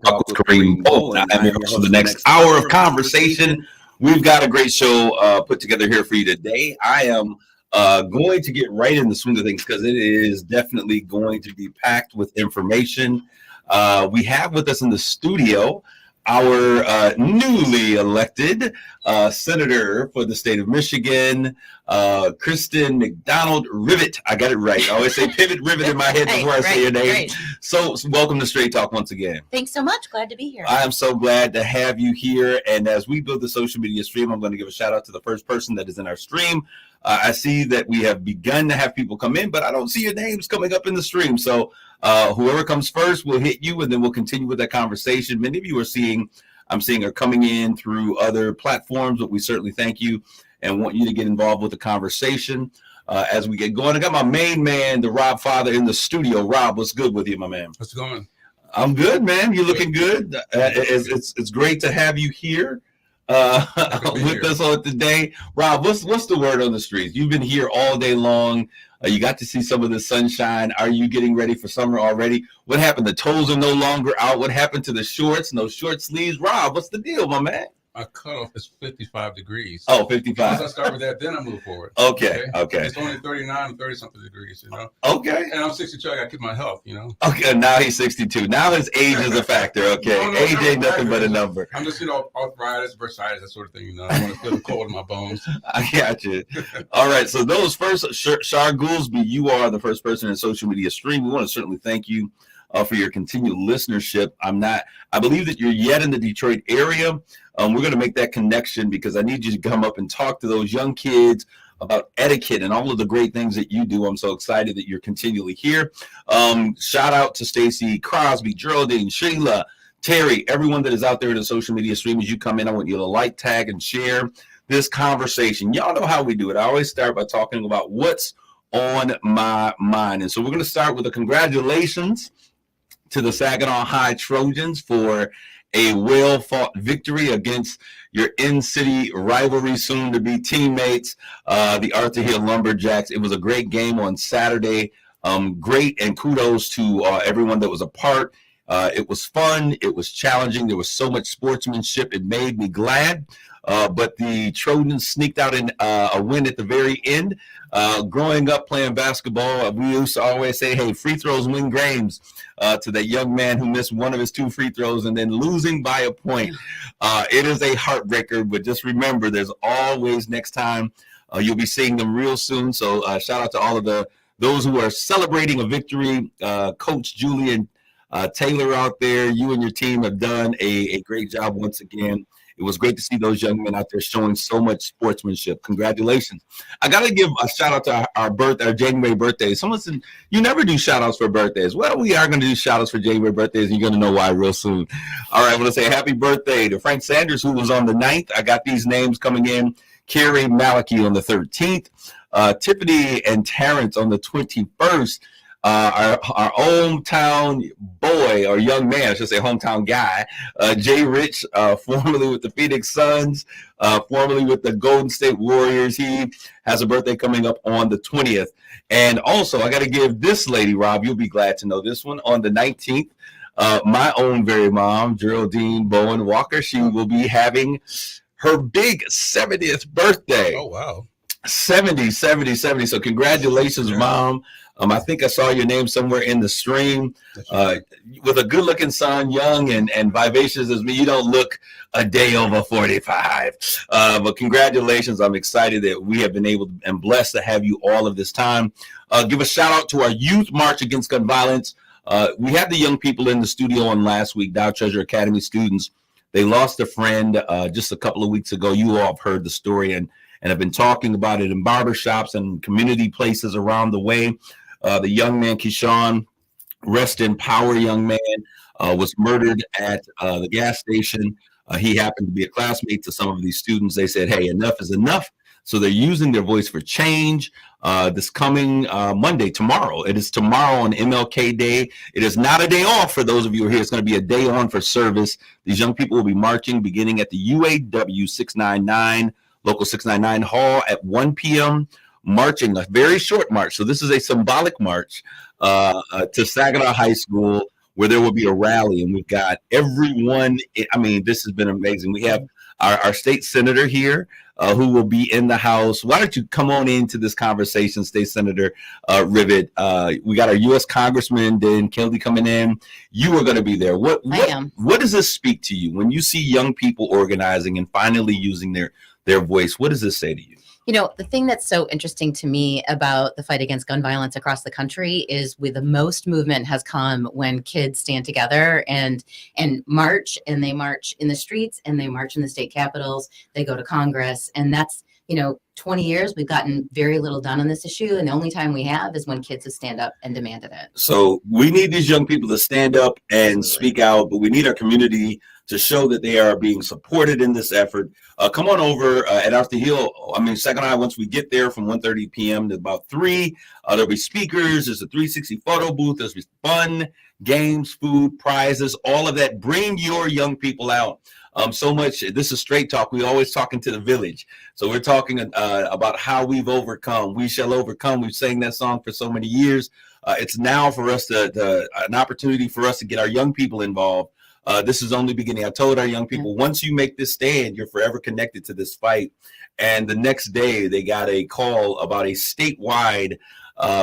Talk with Kareem Bowen. I'm your host for the next hour of conversation. We've got a great show put together here for you today. I am going to get right in the swing of things because it is definitely going to be packed with information. We have with us in the studio our newly elected senator for the state of Michigan, Kristen McDonald Rivet. I got it right. I always say pivot rivet in my head before I say your name. Great. So welcome to Straight Talk once again. Thanks so much. Glad to be here. I am so glad to have you here. And as we build the social media stream, I'm going to give a shout out to the first person that is in our stream. I see that we have begun to have people come in, but I don't see your names coming up in the stream. So whoever comes first will hit you, and then we'll continue with that conversation. Many of you I'm seeing are coming in through other platforms, but we certainly thank you and want you to get involved with the conversation as we get going. I got my main man, the Rob Father, in the studio. Rob, what's good with you, my man? What's going? I'm good, man. You're looking good. It's great to have you here. With us on today. Rob, what's the word on the streets? You've been here all day long. You got to see some of the sunshine. Are you getting ready for summer already? What happened? The toes are no longer out. What happened to the shorts? No short sleeves. Rob, what's the deal, my man? My cutoff is 55 degrees. Oh, 55. Once I start with that, then I move forward. Okay. It's only 39 or 30-something degrees, you know? Okay. And I'm 62. I got to keep my health, you know? Okay, now he's 62. Now his age is a factor, okay? No, age ain't nothing but a number. I'm just, arthritis, bursitis, that sort of thing, you know? I want to feel the cold in my bones. I got you. All right, so those first, Shar Goolsby, you are the first person in social media stream. We want to certainly thank you for your continued listenership. I believe that you're yet in the Detroit area. We're going to make that connection because I need you to come up and talk to those young kids about etiquette and all of the great things that you do. I'm so excited that you're continually here. Shout out to Stacy, Crosby, Geraldine, Sheila, Terry, everyone that is out there in the social media stream. As you come in, I want you to like, tag, and share this conversation. Y'all know how we do it. I always start by talking about what's on my mind. And so we're going to start with a congratulations to the Saginaw High Trojans for a well-fought victory against your in-city rivalry, soon-to-be teammates, the Arthur Hill Lumberjacks. It was a great game on Saturday. Great, and kudos to everyone that was a part. It was fun. It was challenging. There was so much sportsmanship. It made me glad. But the Trojans sneaked out in a win at the very end. Growing up playing basketball, we used to always say, hey, free throws win games, to that young man who missed one of his 2 free throws and then losing by a point. It is a heartbreaker, but just remember, there's always next time. You'll be seeing them real soon. So shout out to all of those who are celebrating a victory. Coach Julian Taylor out there, you and your team have done a great job once again. It was great to see those young men out there showing so much sportsmanship. Congratulations. I got to give a shout out to our January birthdays. Someone said, you never do shout outs for birthdays. Well, we are going to do shout outs for January birthdays, and you're going to know why real soon. All right, I want to say happy birthday to Frank Sanders, who was on the 9th. I got these names coming in. Carrie Malachy on the 13th. Tiffany and Terrence on the 21st. Our hometown boy, or young man, I should say hometown guy, Jay Rich, formerly with the Phoenix Suns, formerly with the Golden State Warriors. He has a birthday coming up on the 20th. And also, I got to give this lady, Rob, you'll be glad to know this one, on the 19th, my own very mom, Geraldine Bowen Walker. She will be having her big 70th birthday. Oh, wow. 70. So congratulations, Mom. I think I saw your name somewhere in the stream. With a good-looking son, young and vivacious as me, you don't look a day over 45. But congratulations. I'm excited that we have been able to, and blessed to have you all of this time. Give a shout-out to our Youth March Against Gun Violence. We had the young people in the studio on last week, Dow Treasure Academy students. They lost a friend just a couple of weeks ago. You all have heard the story and have been talking about it in barbershops and community places around the way. The young man, Keyshawn, rest in power young man, was murdered at the gas station. He happened to be a classmate to some of these students. They said, hey, enough is enough. So they're using their voice for change. This coming Monday, tomorrow. It is tomorrow on MLK Day. It is not a day off for those of you who are here. It's going to be a day on for service. These young people will be marching beginning at the UAW 699, Local 699 Hall at 1 p.m., marching a very short march. So this is a symbolic march to Saginaw High School, where there will be a rally, and we've got everyone. I mean, this has been amazing. We have our state senator here who will be in the house. Why don't you come on into this conversation, State Senator Rivet? We got our U.S. Congressman Dan Kennedy coming in. You are going to be there. What does this speak to you when you see young people organizing and finally using their voice? What does this say to you? You know, the thing that's so interesting to me about the fight against gun violence across the country is with the most movement has come when kids stand together and march, and they march in the streets and they march in the state capitals. They go to Congress, and that's, 20 years, we've gotten very little done on this issue. And the only time we have is when kids have stand up and demanded it. So we need these young people to stand up and speak out, but we need our community to show that they are being supported in this effort. Come on over at Arthur Hill. Saginaw, once we get there from 1:30 p.m. to about 3, there'll be speakers. There's a 360 photo booth. There's fun, games, food, prizes, all of that. Bring your young people out. So much. This is Straight Talk. We always talking to the village. So we're talking about how we've overcome. We shall overcome. We've sang that song for so many years. It's now for us an opportunity for us to get our young people involved. This is only beginning. I told our young people, once you make this stand, you're forever connected to this fight. And the next day, they got a call about a statewide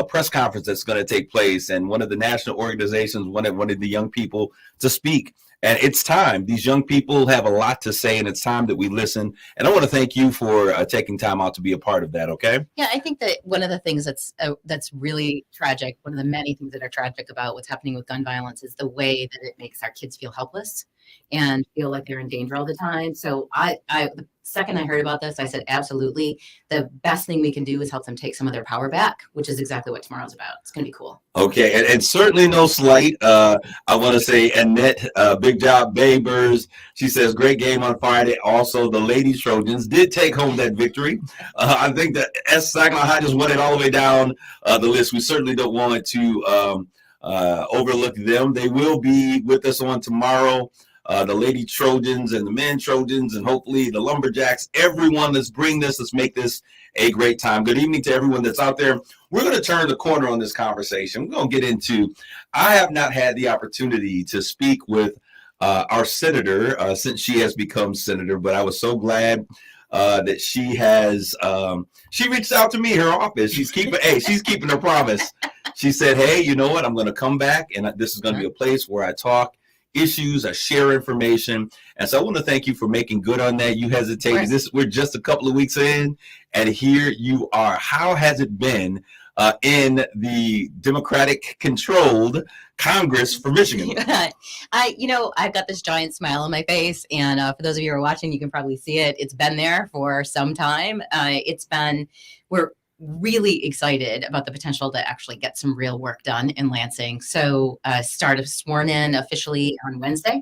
press conference that's going to take place. And one of the national organizations wanted the young people to speak. And it's time. These young people have a lot to say, and it's time that we listen. And I want to thank you for taking time out to be a part of that, okay? Yeah, I think that one of the things that's really tragic, one of the many things that are tragic about what's happening with gun violence is the way that it makes our kids feel helpless and feel like they're in danger all the time. So the second I heard about this, I said, absolutely. The best thing we can do is help them take some of their power back, which is exactly what tomorrow's about. It's going to be cool. Okay, and certainly no slight. I want to say Annette, big job, Babers. She says, great game on Friday. Also, the Lady Trojans did take home that victory. I think that Saginaw High just won it all the way down the list. We certainly don't want to overlook them. They will be with us on tomorrow. The Lady Trojans and the Men Trojans, and hopefully the Lumberjacks. Everyone, let's bring this. Let's make this a great time. Good evening to everyone that's out there. We're going to turn the corner on this conversation. We're going to get into, I have not had the opportunity to speak with our senator since she has become senator, but I was so glad that she has, she reached out to me, her office. She's keeping her promise. She said, hey, you know what? I'm going to come back, and this is going to be a place where I talk issues, I share information. And so I want to thank you for making good on that. You hesitated. We're just a couple of weeks in, and here you are. How has it been in the Democratic controlled Congress for Michigan? I've got this giant smile on my face, and for those of you who are watching, you can probably see it. It's been there for some time. We're really excited about the potential to actually get some real work done in Lansing. So started sworn in officially on Wednesday.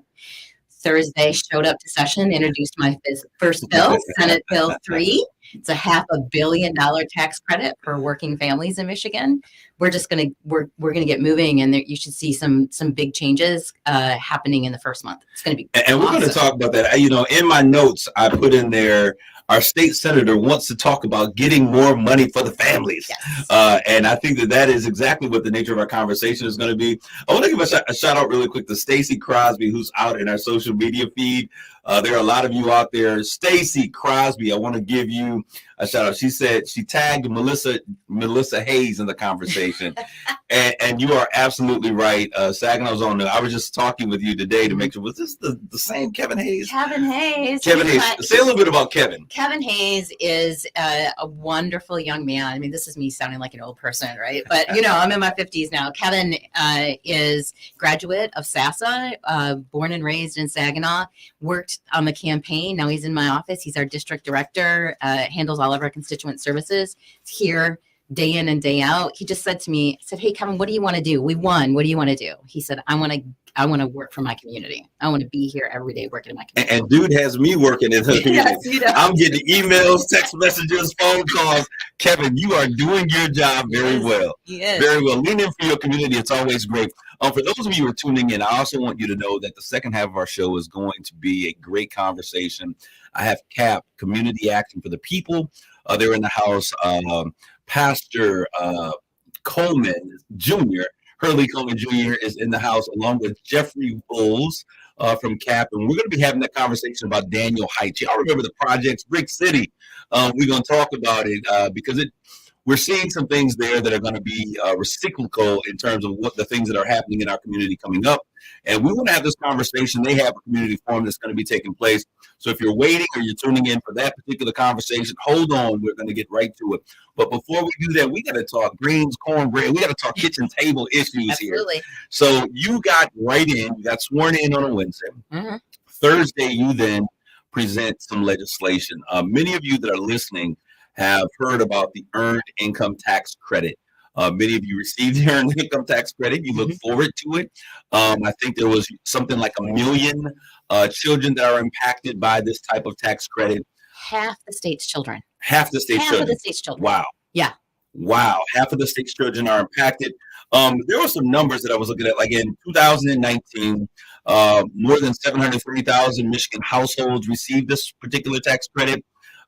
Thursday, showed up to session, introduced my first bill, Senate Bill 3. It's a $500 million tax credit for working families in Michigan. We're gonna get moving, and you should see some big changes happening in the first month. It's gonna be and we're gonna talk about that. In my notes, I put in there, our state senator wants to talk about getting more money for the families. Yes. And I think that is exactly what the nature of our conversation is going to be. I want to give a shout out really quick to Stacy Crosby, who's out in our social media feed. There are a lot of you out there. Stacy Crosby, I want to give you a shout out. She said she tagged Melissa Hayes in the conversation. and you are absolutely right. Saginaw's on there. I was just talking with you today to make sure, was this the same Kevin Hayes? Kevin Hayes. Say a little bit about Kevin. Kevin Hayes is a wonderful young man. I mean, this is me sounding like an old person, right? But, I'm in my 50s now. Kevin is graduate of SASA, born and raised in Saginaw, worked on the campaign. Now he's in my office. He's our district director, handles all of our constituent services. He's here day in and day out. He just said to me, hey, Kevin, what do you want to do? We won. What do you want to do? He said, I want to work for my community. I want to be here every day working in my community. And dude has me working in the community. Yes, I'm getting emails, text messages, phone calls. Kevin, you are doing your job very well. Yes. Very well. Lean in for your community. It's always great. For those of you who are tuning in, I also want you to know that the second half of our show is going to be a great conversation. I have CAP, Community Action for the People. They're in the house. Pastor Coleman Jr., Hurley Coleman Jr. is in the house along with Jeffrey Bowles from CAP. And we're going to be having that conversation about Daniel Heights. Y'all remember the projects, Brick City. We're going to talk about it because we're seeing some things there that are going to be reciprocal in terms of what the things that are happening in our community coming up. And we want to have this conversation. They have a community forum that's going to be taking place. So if you're waiting or you're tuning in for that particular conversation, hold on. We're going to get right to it. But before we do that, we got to talk greens, cornbread. We got to talk kitchen table issues Absolutely. here. So you got right in. You got sworn in on a Wednesday. Mm-hmm. Thursday, you then present some legislation. Many of you that are listening have heard about the Earned Income Tax Credit. Many of you received the Earned Income Tax Credit. You look forward to it. I think there was something like 1 million children that are impacted by this type of tax credit. Half the state's children. Half the state's children. Half of the state's children. Wow. Yeah. Wow. Half of the state's children are impacted. There were some numbers that I was looking at, like in 2019, more than 730,000 Michigan households received this particular tax credit.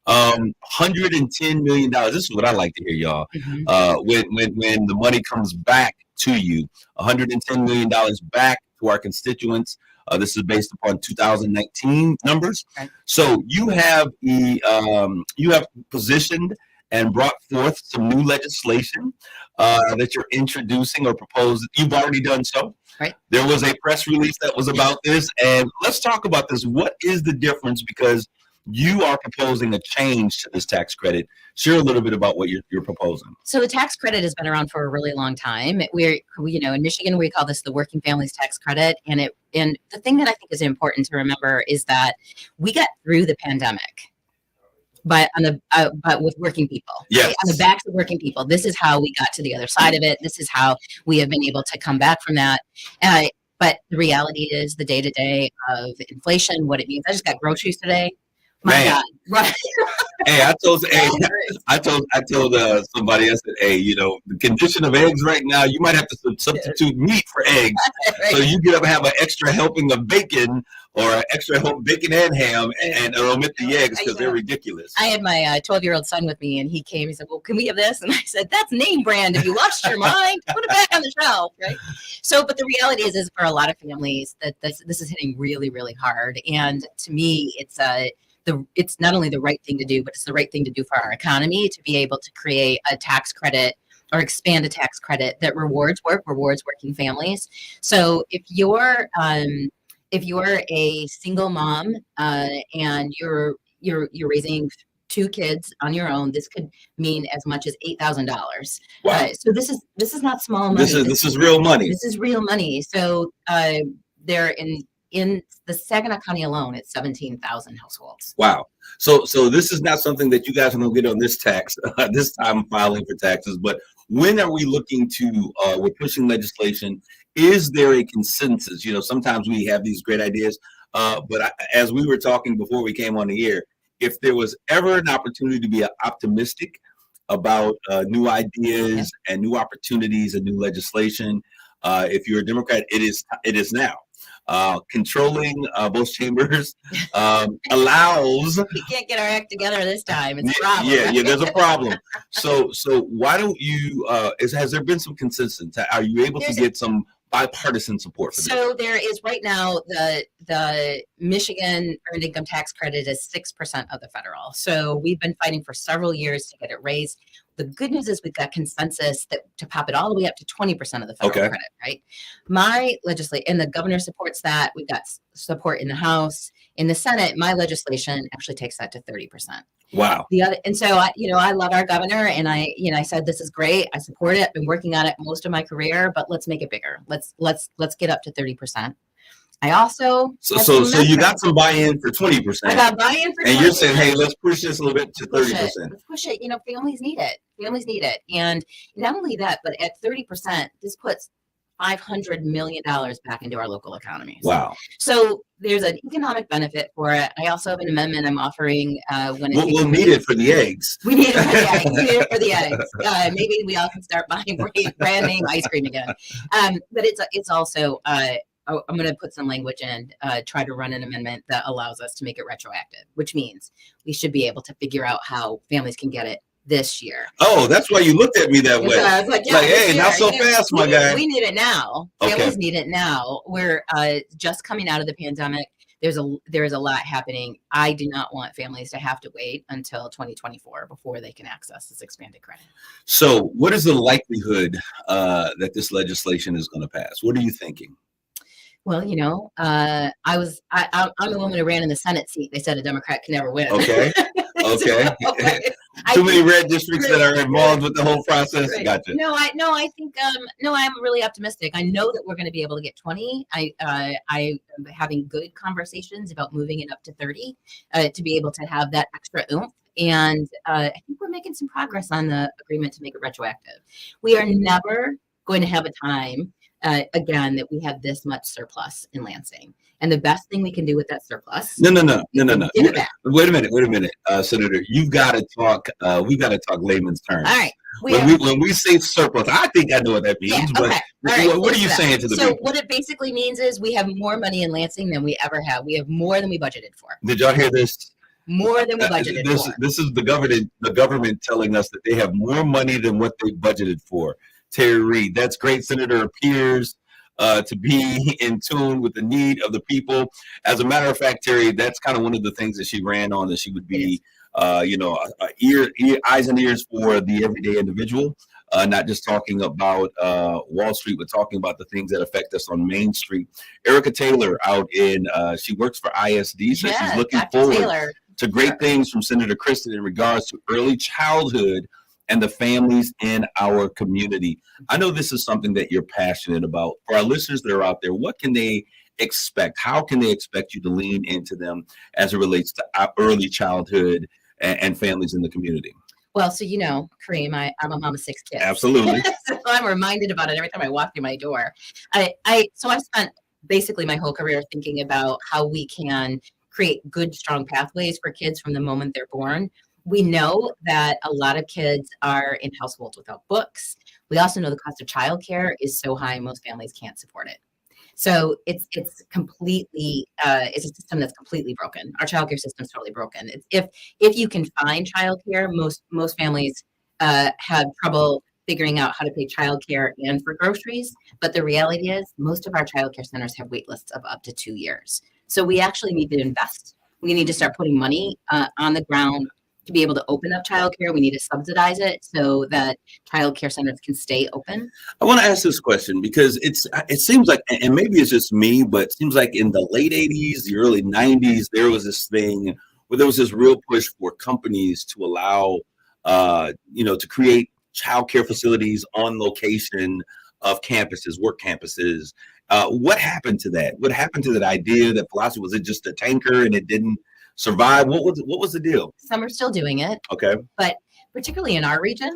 $110 million. This is what I like to hear, y'all. When the money comes back to you, $110 million back to our constituents. This is based upon 2019 numbers. Okay. So you have positioned and brought forth some new legislation that you're introducing or proposed. You've already done so. Right. There was a press release that was about this, and let's talk about this. What is the difference? Because you are proposing a change to this tax credit. Share a little bit about what you're proposing. So the tax credit has been around for a really long time. In Michigan, we call this the Working Families Tax Credit. And the thing that I think is important to remember is that we got through the pandemic, but with working people. Yes. Right? On the backs of working people. This is how we got to the other side of it. This is how we have been able to come back from that. But the reality is the day-to-day of inflation, what it means. I just got groceries today. My God. Right. Hey, I told somebody, I said, hey, the condition of eggs right now, you might have to substitute meat for eggs. Right. So you get up and have an extra helping of bacon or an extra bacon and ham and omit the eggs because they're ridiculous. I had my 12-year-old son with me, and he came. He said, well, can we have this? And I said, that's name brand. If you lost your mind, put it back on the shelf, right? So, but the reality is for a lot of families that this is hitting really, really hard. And to me, it's not only the right thing to do, but it's the right thing to do for our economy to be able to create a tax credit or expand a tax credit that rewards working families. So if you're a single mom and you're raising 2 kids on your own, this could mean as much as $8,000. Wow. So this is not small money. This is real money. This is real money. So they're in the Saginaw County alone, it's 17,000 households. Wow. So this is not something that you guys are going to get on this this time filing for taxes, but when are we looking to, we're pushing legislation. Is there a consensus? Sometimes we have these great ideas, but as we were talking before we came on the air, if there was ever an opportunity to be optimistic about new ideas and new opportunities and new legislation, if you're a Democrat, it is now. Controlling both chambers allows. We can't get our act together this time. It's a problem. Yeah, there's a problem. So why don't you? Has there been some consensus? Are you able to get some bipartisan support for this? So there is right now the Michigan Earned Income Tax Credit is 6% of the federal. So we've been fighting for several years to get it raised. The good news is we've got consensus to pop it all the way up to 20% of the federal credit, right? My legislation, and the governor supports that. We've got support in the House. In the Senate, my legislation actually takes that to 30%. Wow. So I love our governor, and I said, this is great. I support it. I've been working on it most of my career, but let's make it bigger. Let's get up to 30%. I also so you got some buy-in for 20%. I got buy-in for 20%. And you're saying, hey, let's push this a little bit to 30%. Let's push it. Families need it. And not only that, but at 30%, this puts $500 million back into our local economies. Wow. So there's an economic benefit for it. I also have an amendment I'm offering we'll need it for the eggs. We need it for the eggs. Maybe we all can start buying brand name ice cream again. But it's also I'm going to put some language in, try to run an amendment that allows us to make it retroactive, which means we should be able to figure out how families can get it this year. Oh, that's why you looked at me that way. So I was like, yeah, Like, hey, this year, not so fast, my guy. We need it now. Okay. Families need it now. We're just coming out of the pandemic. There is a lot happening. I do not want families to have to wait until 2024 before they can access this expanded credit. So what is the likelihood that this legislation is going to pass? What are you thinking? Well, I'm the woman who ran in the Senate seat. They said a Democrat can never win. Okay. Okay. So, Too many red districts that are involved with the whole process. Right. Gotcha. I think I'm really optimistic. I know that we're going to be able to get 20. I am having good conversations about moving it up to 30 to be able to have that extra oomph. And I think we're making some progress on the agreement to make it retroactive. We are never going to have a time again that we have this much surplus in Lansing. And the best thing we can do with that surplus. No. Give it back. Wait a minute, Senator. You've got to talk. We got to talk layman's terms. All right. When we say surplus, I think I know what that means. Yeah, but okay. Right, what are you saying to the people? So what it basically means is we have more money in Lansing than we ever have. We have more than we budgeted for. Did y'all hear this? More than we budgeted for. This is the government telling us that they have more money than what they budgeted for. Terry Reid, that's great. Senator appears to be in tune with the need of the people. As a matter of fact, Terry, that's kind of one of the things that she ran on, that she would be, eyes and ears for the everyday individual, not just talking about Wall Street, but talking about the things that affect us on Main Street. Erica Taylor out in, she works for ISD, so she's looking forward to great things from Senator Kristen in regards to early childhood and the families in our community. I know this is something that you're passionate about. For our listeners that are out there, what can they expect? How can they expect you to lean into them as it relates to early childhood and families in the community? Well, so Kareem, I'm a mom of 6 kids. Absolutely. So I'm reminded about it every time I walk through my door. So I've spent basically my whole career thinking about how we can create good, strong pathways for kids from the moment they're born. We know that a lot of kids are in households without books. We also know the cost of childcare is so high, most families can't support it. So it's completely it's a system that's completely broken. Our childcare system is totally broken. If you can find childcare, most families have trouble figuring out how to pay childcare and for groceries. But the reality is, most of our childcare centers have wait lists of up to 2 years. So we actually need to invest. We need to start putting money on the ground to be able to open up childcare. We need to subsidize it so that childcare centers can stay open. I want to ask this question because it seems like, and maybe it's just me, but it seems like in the late 80s, the early 90s, there was this thing where there was this real push for companies to allow, to create childcare facilities on location of campuses, work campuses. What happened to that? What happened to that idea, that philosophy? Was it just a tanker and it didn't survive? What was the deal? Some are still doing it. Okay. But particularly in our region,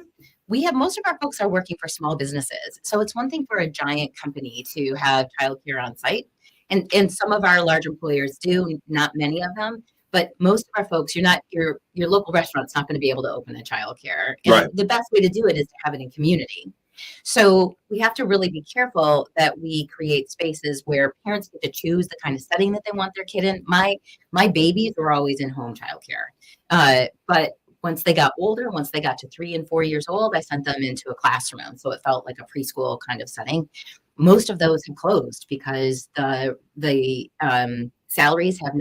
we have most of our folks are working for small businesses. So it's one thing for a giant company to have childcare on site. And some of our large employers do, not many of them. But most of our folks, your local restaurant's not going to be able to open a childcare. And right. The best way to do it is to have it in community. So we have to really be careful that we create spaces where parents get to choose the kind of setting that they want their kid in. My babies were always in home childcare. But once they got older, once they got to 3 and 4 years old, I sent them into a classroom. So it felt like a preschool kind of setting. Most of those have closed because the salaries have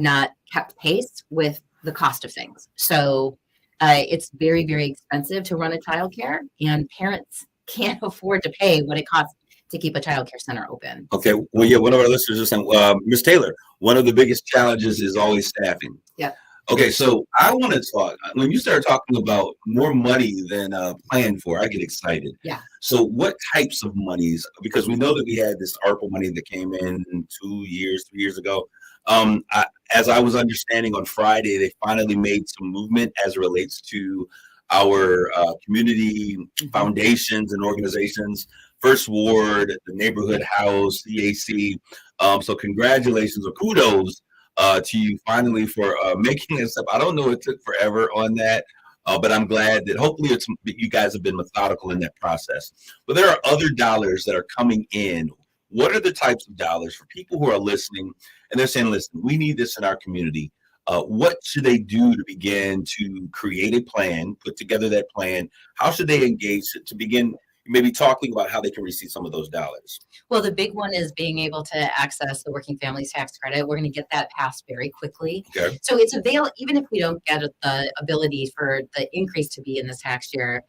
not kept pace with the cost of things. So it's very, very expensive to run a childcare, and parents can't afford to pay what it costs to keep a childcare center open. Okay. Well, yeah, one of our listeners is saying, Ms. Taylor, one of the biggest challenges is always staffing. Yeah. Okay, so I want to talk, when you start talking about more money than planned for, I get excited. Yeah. So what types of monies, because we know that we had this ARPA money that came in 3 years ago. As I was understanding on Friday, they finally made some movement as it relates to our community foundations and organizations, First Ward, the Neighborhood House, CAC. So congratulations or kudos to you finally for making this up. I don't know, it took forever on that, but I'm glad that hopefully you guys have been methodical in that process. But there are other dollars that are coming in. What are the types of dollars for people who are listening and they're saying, listen, we need this in our community? What should they do to begin to create a plan, put together that plan? How should they engage to begin maybe talking about how they can receive some of those dollars? Well, the big one is being able to access the working families tax credit. We're going to get that passed very quickly. Okay. So it's available, even if we don't get the ability for the increase to be in this tax year.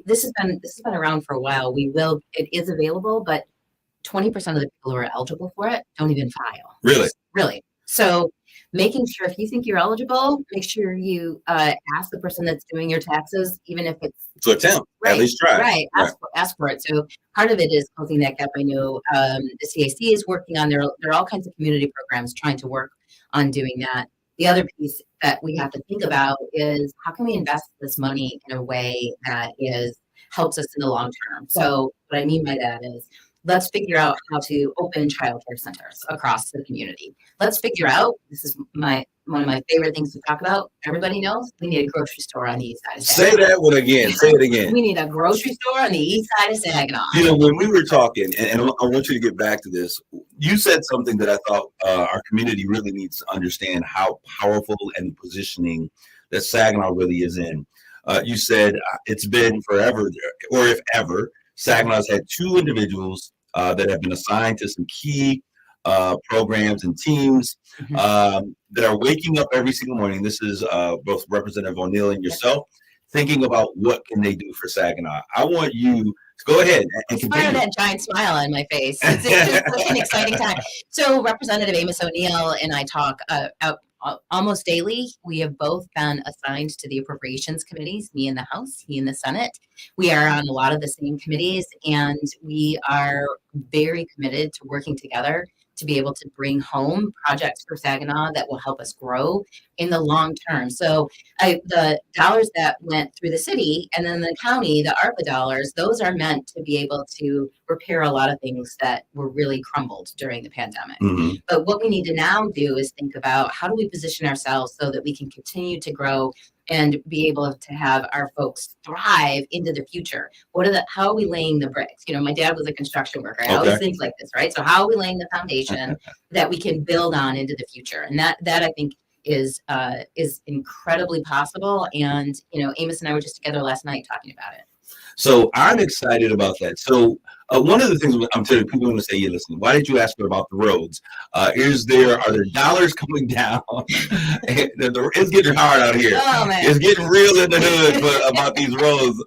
This has been around for a while. It is available, but 20% of the people who are eligible for it don't even file. Really? Really. So making sure if you think you're eligible, make sure you ask the person that's doing your taxes, even if it's To attempt, right, at least try. right. Ask for it. So part of it is closing that gap. I know the CAC is working on there are all kinds of community programs trying to work on doing that. The other piece that we have to think about is how can we invest this money in a way that helps us in the long term. So what I mean by that is let's figure out how to open childcare centers across the community. Let's figure out, this is one of my favorite things to talk about. Everybody knows we need a grocery store on the east side of Saginaw. Say that one again. Say it again. We need a grocery store on the east side of Saginaw. You know, when we were talking, and I want you to get back to this, you said something that I thought our community really needs to understand how powerful and positioning that Saginaw really is in. You said it's been forever, or if ever, Saginaw's had two individuals that have been assigned to some key programs and teams that are waking up every single morning. This is both Representative O'Neill and yourself, thinking about what can they do for Saginaw. I want you to go ahead and continue. That giant smile on my face. It's just such an exciting time. So Representative Amos O'Neill and I talk almost daily. We have both been assigned to the appropriations committees, me in the House, he in the Senate. We are on a lot of the same committees, and we are very committed to working together to be able to bring home projects for Saginaw that will help us grow in the long term. So the dollars that went through the city and then the county, the ARPA dollars, those are meant to be able to repair a lot of things that were really crumbled during the pandemic. Mm-hmm. But what we need to now do is think about how do we position ourselves so that we can continue to grow and be able to have our folks thrive into the future. How are we laying the bricks? You know, my dad was a construction worker. I always think like this, right? So how are we laying the foundation that we can build on into the future? And that I think is incredibly possible. And, you know, Amos and I were just together last night talking about it. So I'm excited about that. So one of the things I'm telling people when they say, "Yeah, listen, why did you ask her about the roads? Are there dollars coming down? It's getting hard out here. Oh, man. It's getting real in the hood about these roads.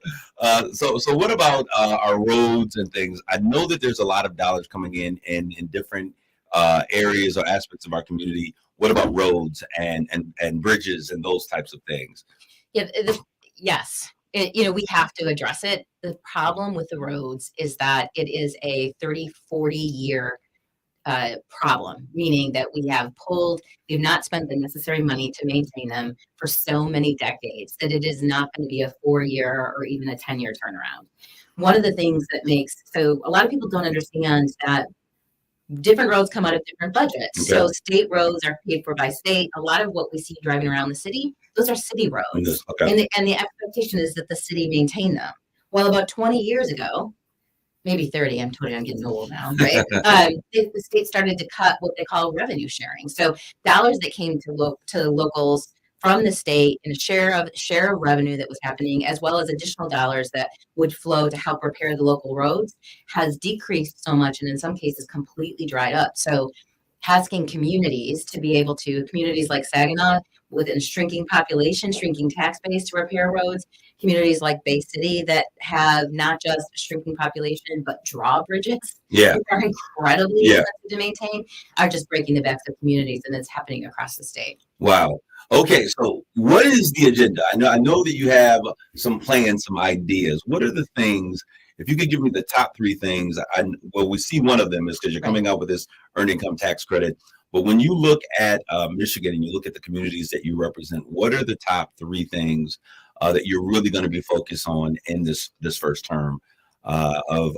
So what about our roads and things? I know that there's a lot of dollars coming in different areas or aspects of our community. What about roads and bridges and those types of things? Yeah. Yes. We have to address it. The problem with the roads is that it is a 30, 40-year problem, meaning that we've not spent the necessary money to maintain them for so many decades that it is not going to be a 4-year or even a 10-year turnaround. One of the things so a lot of people don't understand that different roads come out of different budgets. Okay. So state roads are paid for by state. A lot of what we see driving around the city, those are city roads. Okay. And the expectation is that the city maintain them. Well, about 20 years ago, maybe 30, I'm getting old now, right? The state started to cut what they call revenue sharing. So dollars that came to locals from the state and a share of revenue that was happening, as well as additional dollars that would flow to help repair the local roads, has decreased so much, and in some cases completely dried up. So asking communities like Saginaw, with a shrinking population, shrinking tax base to repair roads, communities like Bay City that have not just a shrinking population, but drawbridges that are incredibly expensive to maintain, are just breaking the backs of communities, and it's happening across the state. Wow. Okay, so what is the agenda? I know that you have some plans, some ideas. What are the things, if you could give me the top 3 things, we see one of them is because you're coming out with this earned income tax credit. But when you look at Michigan and you look at the communities that you represent, what are the top 3 things that you're really going to be focused on in this first term of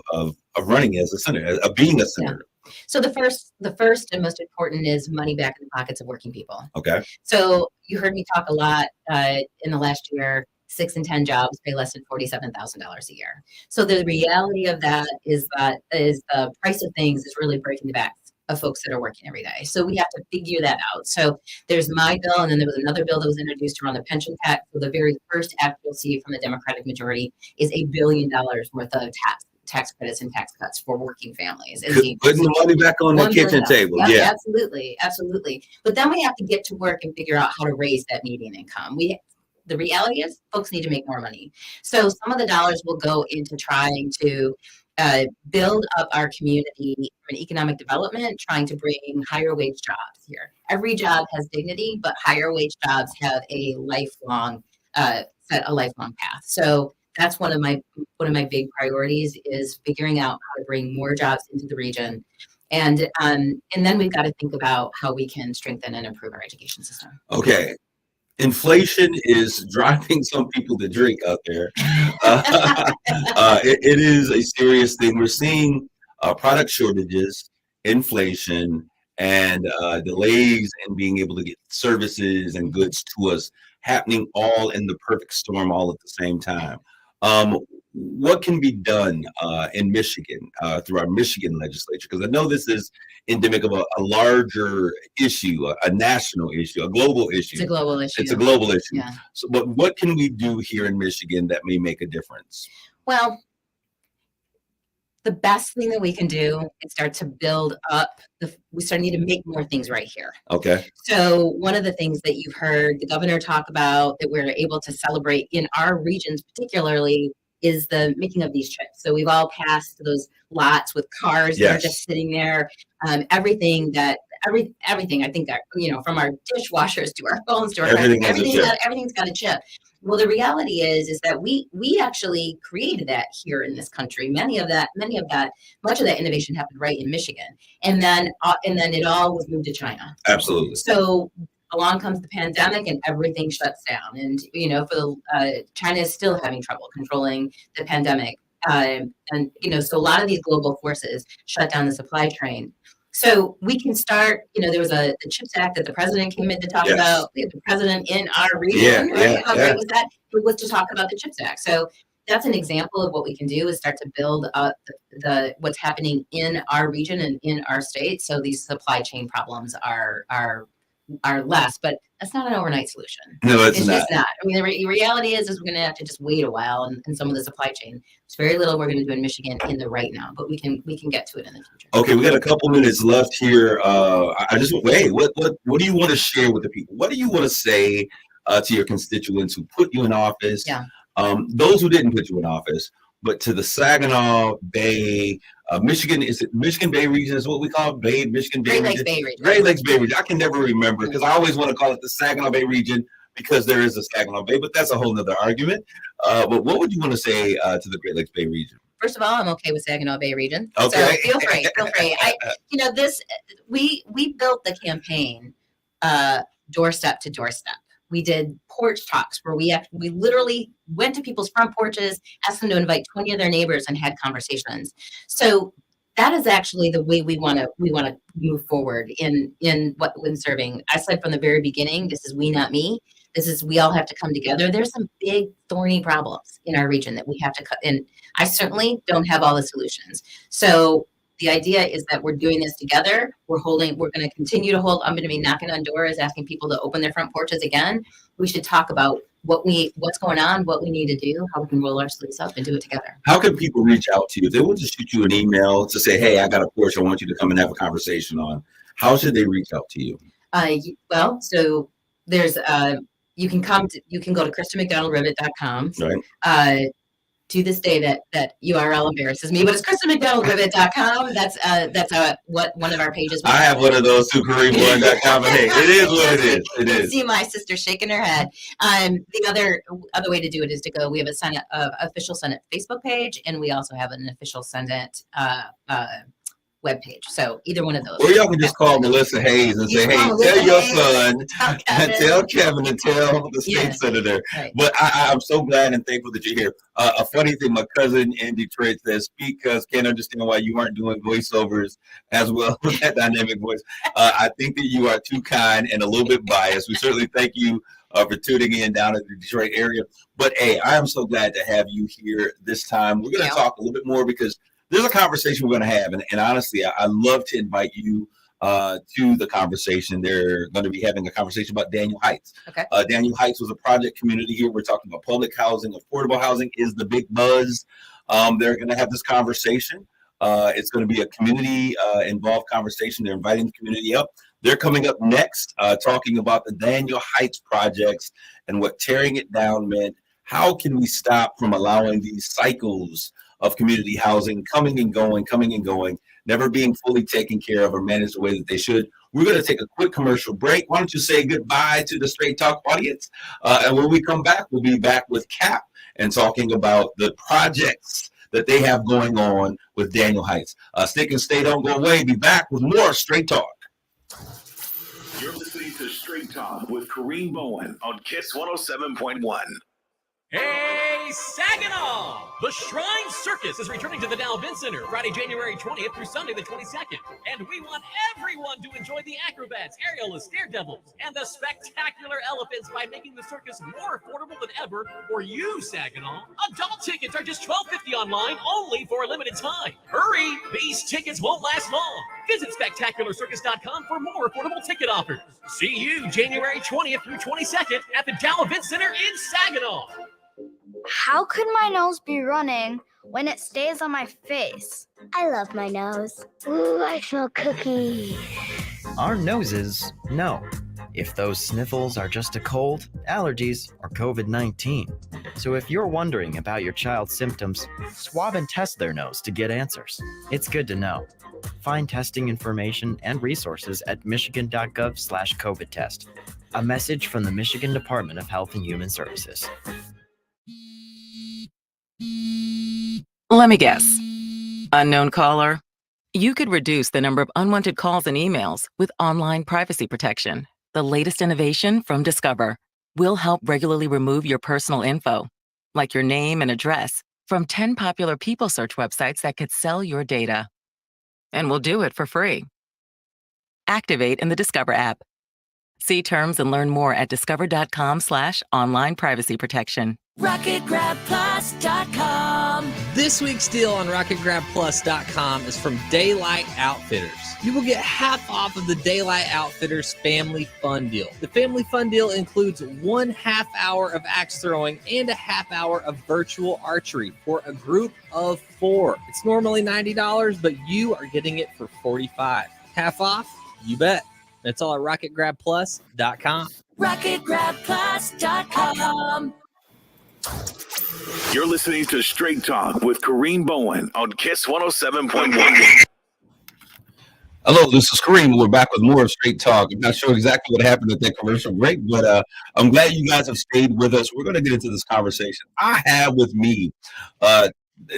running as a senator, of being a senator? So the first and most important is money back in the pockets of working people. Okay. So you heard me talk a lot in the last year. 6 in 10 jobs pay less than $47,000 a year. So the reality of that is the price of things is really breaking the backs of folks that are working every day. So we have to figure that out. So there's my bill, and then there was another bill that was introduced around the pension tax. So the very first act you'll see from the Democratic majority is $1 billion worth of tax credits and tax cuts for working families. Putting the money back on the kitchen table. Yep, yeah, absolutely. But then we have to get to work and figure out how to raise that median income. The reality is folks need to make more money. So some of the dollars will go into trying to build up our community from an economic development, trying to bring higher wage jobs here. Every job has dignity, but higher wage jobs have a lifelong path. So that's one of my big priorities is figuring out how to bring more jobs into the region. And then we've got to think about how we can strengthen and improve our education system. Okay. Inflation is driving some people to drink out there. It is a serious thing. We're seeing product shortages, inflation, and delays in being able to get services and goods to us happening all in the perfect storm all at the same time. What can be done in Michigan through our Michigan legislature? Because I know this is endemic of a larger issue, a national issue, a global issue. It's a global issue. It's a global issue. Yeah. So, but what can we do here in Michigan that may make a difference? Well, the best thing that we can do is start to build up. We need to make more things right here. Okay. So one of the things that you've heard the governor talk about that we're able to celebrate in our regions particularly is the making of these trips. So we've all passed those lots with cars that are just sitting there. Everything I think that, from our dishwashers to our phones to our everything's got a chip. Well, the reality is that we actually created that here in this country. Much of that innovation happened right in Michigan, and then it all was moved to China. Absolutely. So along comes the pandemic and everything shuts down. And, China is still having trouble controlling the pandemic. So a lot of these global forces shut down the supply chain. So we can start, there was the CHIPS Act that the president came in to talk about. We have the president in our region. How great was that? It was to talk about the CHIPS Act. So that's an example of what we can do is start to build up the what's happening in our region and in our state. So these supply chain problems are less, but that's not an overnight solution. No, it's just not. I mean, the reality is we're going to have to just wait a while in some of the supply chain. There's very little we're going to do in Michigan in the right now, but we can get to it in the future. Okay, we got a couple minutes left here. What do you want to share with the people? What do you want to say to your constituents who put you in office? Yeah. Those who didn't put you in office, but to the Saginaw Bay, Michigan, is it Michigan Bay region is what we call it? Michigan Bay region? Great Lakes Bay region. I can never remember because I always want to call it the Saginaw Bay region because there is a Saginaw Bay, but that's a whole nother argument. But what would you want to say to the Great Lakes Bay region? First of all, I'm okay with Saginaw Bay region. Okay. So feel free. We built the campaign doorstep to doorstep. We did porch talks where we literally went to people's front porches, asked them to invite 20 of their neighbors and had conversations. So that is actually the way we want to move forward in serving. I said from the very beginning, this is we, not me. This is we all have to come together. There's some big thorny problems in our region that we have to cut. And I certainly don't have all the solutions. So the idea is that we're doing this together. We're going to continue to hold. I'm going to be knocking on doors, asking people to open their front porches again. We should talk about what's going on, what we need to do, how we can roll our sleeves up and do it together. How can people reach out to you? If they want to shoot you an email to say, hey, I got a porch I want you to come and have a conversation on, how should they reach out to you? So there's you can go to KristenMcDonaldRivet.com. Right. To this day, that URL embarrasses me, but it's KristenMcDonaldRivet.com. That's what one of our pages. I have one of those too, KareemBowen.com. Hey, it is what it is. It is. See my sister shaking her head. The other way to do it is to go. We have a official Senate Facebook page, and we also have an official Senate webpage. So either one of those. Or y'all can just call Melissa Hayes and say, hey, tell your son, tell Kevin, and tell the state senator. Right. But I'm so glad and thankful that you're here. A funny thing, my cousin in Detroit says, speak because can't understand why you aren't doing voiceovers as well with that dynamic voice. I think that you are too kind and a little bit biased. We certainly thank you for tuning in down in the Detroit area. But hey, I am so glad to have you here this time. We're going to talk a little bit more because there's a conversation we're going to have. And honestly, I love to invite you to the conversation. They're going to be having a conversation about Daniel Heights. Okay. Daniel Heights was a project community here. We're talking about public housing. Affordable housing is the big buzz. They're going to have this conversation. It's going to be a community involved conversation. They're inviting the community up. They're coming up next, talking about the Daniel Heights projects and what tearing it down meant. How can we stop from allowing these cycles of community housing coming and going, never being fully taken care of or managed the way that they should? We're going to take a quick commercial break. Why don't you say goodbye to the Straight Talk audience? And when we come back, we'll be back with Cap and talking about the projects that they have going on with Daniel Heights. Stick and stay, don't go away. Be back with more Straight Talk. You're listening to Straight Talk with Kareem Bowen on KISS 107.1. Hey, Saginaw! The Shrine Circus is returning to the Dow Event Center Friday, January 20th through Sunday the 22nd. And we want everyone to enjoy the acrobats, aerialists, daredevils, and the spectacular elephants by making the circus more affordable than ever for you, Saginaw. Adult tickets are just $12.50 online, only for a limited time. Hurry! These tickets won't last long. Visit spectacularcircus.com for more affordable ticket offers. See you January 20th through 22nd at the Dow Event Center in Saginaw. How could my nose be running when it stays on my face? I love my nose. Ooh, I smell cookies. Our noses know if those sniffles are just a cold, allergies, or COVID-19. So if you're wondering about your child's symptoms, swab and test their nose to get answers. It's good to know. Find testing information and resources at michigan.gov/COVID test. A message from the Michigan Department of Health and Human Services. Let me guess. Unknown caller? You could reduce the number of unwanted calls and emails with online privacy protection. The latest innovation from Discover will help regularly remove your personal info, like your name and address, from 10 popular people search websites that could sell your data. And we'll do it for free. Activate in the Discover app. See terms and learn more at discover.com/online privacy protection. RocketGrabPlus.com. This week's deal on RocketGrabPlus.com is from Daylight Outfitters. You will get half off of the Daylight Outfitters Family Fun Deal. The Family Fun Deal includes 1/2 hour of axe throwing and a 1/2 hour of virtual archery for a group of 4. It's normally $90, but you are getting it for $45. Half off? You bet. That's all at RocketGrabPlus.com. RocketGrabPlus.com. You're listening to Straight Talk with Kareem Bowen on KISS 107.1. Hello, this is Kareem. We're back with more of Straight Talk. I'm not sure exactly what happened at that commercial break, but I'm glad you guys have stayed with us. We're going to get into this conversation. I have with me,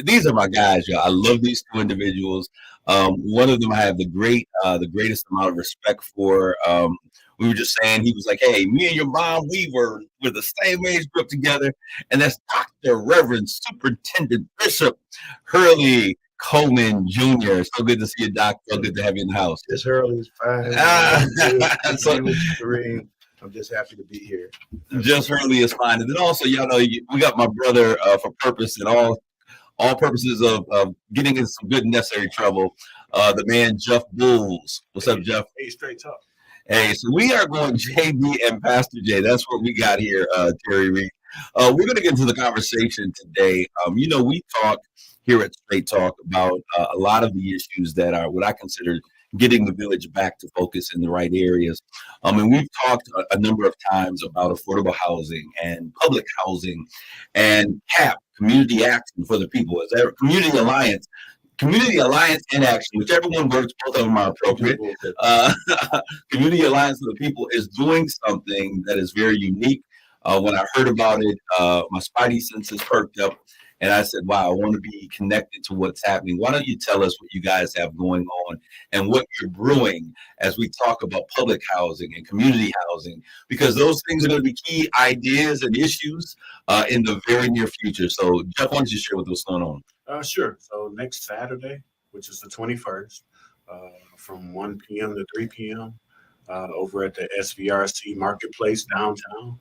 these are my guys, y'all. I love these two individuals. One of them I have the greatest amount of respect for. We were just saying, he was like, hey, me and your mom, we were the same age group together. And that's Dr. Reverend Superintendent Bishop Hurley Coleman Jr. So good to see you, Doc. So good to have you in the house. This Hurley is fine. I'm just happy to be here. Just Hurley is fine. And then also, y'all know, we got my brother for purpose and all purposes of getting in some good necessary trouble. The man, Jeff Bulls. What's up, Jeff? Hey, Straight Talk. Hey, so we are going JB and Pastor J. That's what we got here, Terry Reed. We're going to get into the conversation today. We talk here at Straight Talk about a lot of the issues that are what I consider getting the village back to focus in the right areas. And we've talked a number of times about affordable housing and public housing and CAP, Community Action for the People. Is that Community Alliance? Community Alliance and Action, whichever one works, both of them are appropriate. Community Alliance for the People is doing something that is very unique. When I heard about it, my spidey senses perked up, and I said, wow, I want to be connected to what's happening. Why don't you tell us what you guys have going on and what you're brewing as we talk about public housing and community housing, because those things are going to be key ideas and issues in the very near future. So, Jeff, why don't you share with us what's going on? Sure. So next Saturday, which is the 21st, from 1 p.m. to 3 p.m. Over at the SVRC Marketplace downtown,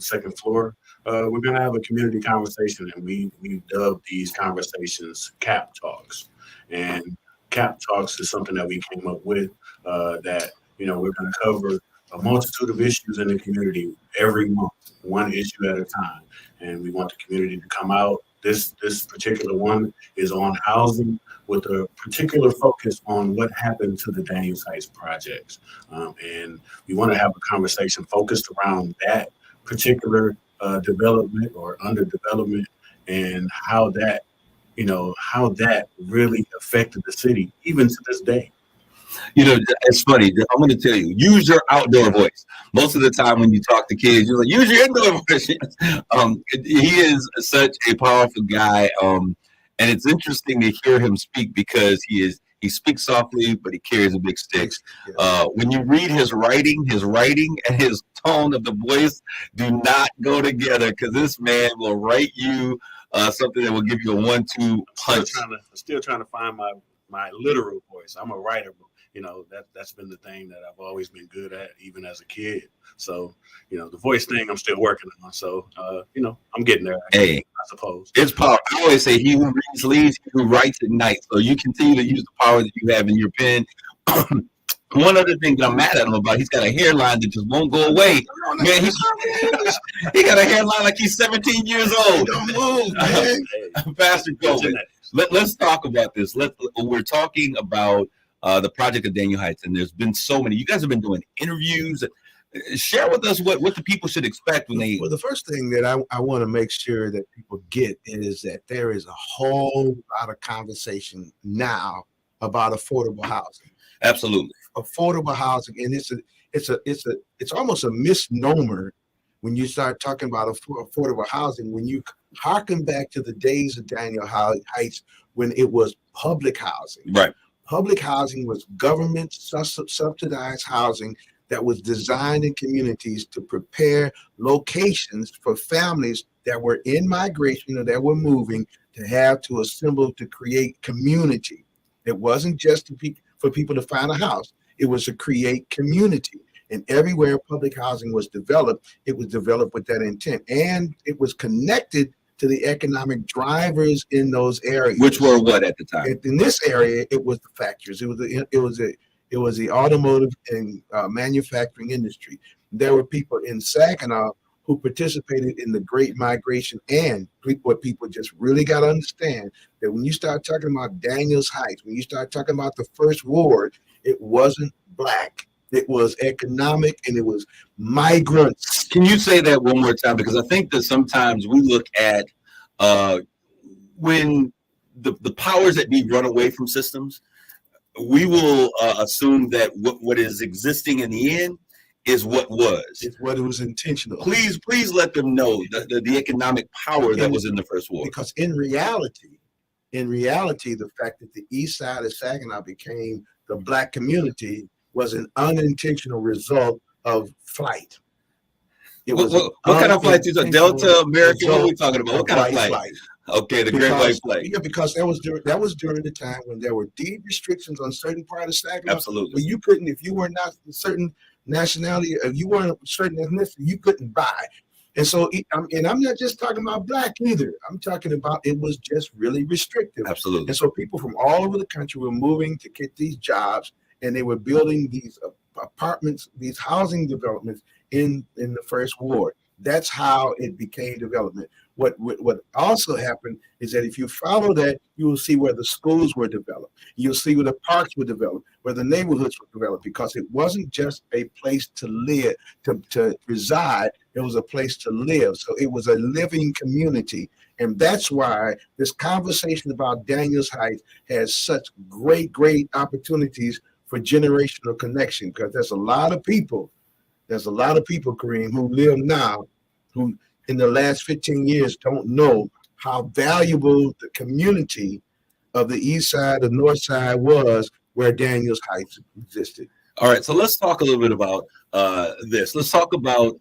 second floor, we're going to have a community conversation, and we dubbed these conversations CAP Talks. And CAP Talks is something that we came up with that, we're going to cover a multitude of issues in the community every month, one issue at a time. And we want the community to come out. This particular one is on housing with a particular focus on what happened to the Daniels Heights projects. And we want to have a conversation focused around that particular development or underdevelopment and how that really affected the city, even to this day. It's funny. I'm going to tell you, use your outdoor voice. Most of the time when you talk to kids, you're like, use your indoor voice. He is such a powerful guy. And it's interesting to hear him speak because he speaks softly, but he carries a big stick. When you read his writing and his tone of the voice do not go together, because this man will write you something that will give you a 1-2 punch. I'm still trying to find my literal voice. I'm a writer, but that's been the thing that I've always been good at, even as a kid. So, the voice thing I'm still working on. So, I'm getting there. I suppose. It's power. I always say he who reads leads, he who writes at night. So you continue to use the power that you have in your pen. One other thing that I'm mad at him about, he's got a hairline that just won't go away. Man, he got a hairline like he's 17 years old. Don't move, man. Pastor Bowen, let's talk about this. We're talking about the project of Daniel Heights, and there's been so many. You guys have been doing interviews. Share with us what the people should expect when they. Well, the first thing that I want to make sure that people get is that there is a whole lot of conversation now about affordable housing. Absolutely, affordable housing, and it's almost a misnomer when you start talking about affordable housing. When you harken back to the days of Daniel Heights, when it was public housing, right? Public housing was government subsidized housing that was designed in communities to prepare locations for families that were in migration or that were moving to have to assemble to create community. It wasn't just for people to find a house. It was to create community. And everywhere public housing was developed, it was developed with that intent. And it was connected to the economic drivers in those areas. Which were what at the time? In this area, it was the factories. It was the automotive and manufacturing industry. There were people in Saginaw who participated in the Great Migration. And what people just really got to understand, that when you start talking about Daniels Heights, when you start talking about the First Ward, it wasn't black. It was economic, and it was migrants. Can you say that one more time? Because I think that sometimes we look at when the powers that be run away from systems, we will assume that what is existing in the end is what was. It's what it was intentional. Please let them know the economic power that was in the First Ward. Because in reality, the fact that the east side of Saginaw became the black community was an unintentional result of flight. What kind of flight is it? Delta, American? What are we talking about? What kind of flight? Okay, the Great White Flight. Yeah, because that was during the time when there were deed restrictions on certain part of Saginaw. Absolutely. But you couldn't, if you were not a certain nationality, if you weren't a certain ethnicity, you couldn't buy. And so, and I'm not just talking about black either. I'm talking about it was just really restrictive. Absolutely. And so people from all over the country were moving to get these jobs, and they were building these apartments, these housing developments in the First Ward. That's how it became development. What also happened is that if you follow that, you will see where the schools were developed. You'll see where the parks were developed, where the neighborhoods were developed, because it wasn't just a place to live, to reside. It was a place to live. So it was a living community. And that's why this conversation about Daniels Heights has such great opportunities for generational connection, because there's a lot of people, Kareem, who live now, who in the last 15 years don't know how valuable the community of the east side, the north side was, where Daniels Heights existed. All right, so let's talk a little bit about this. Let's talk about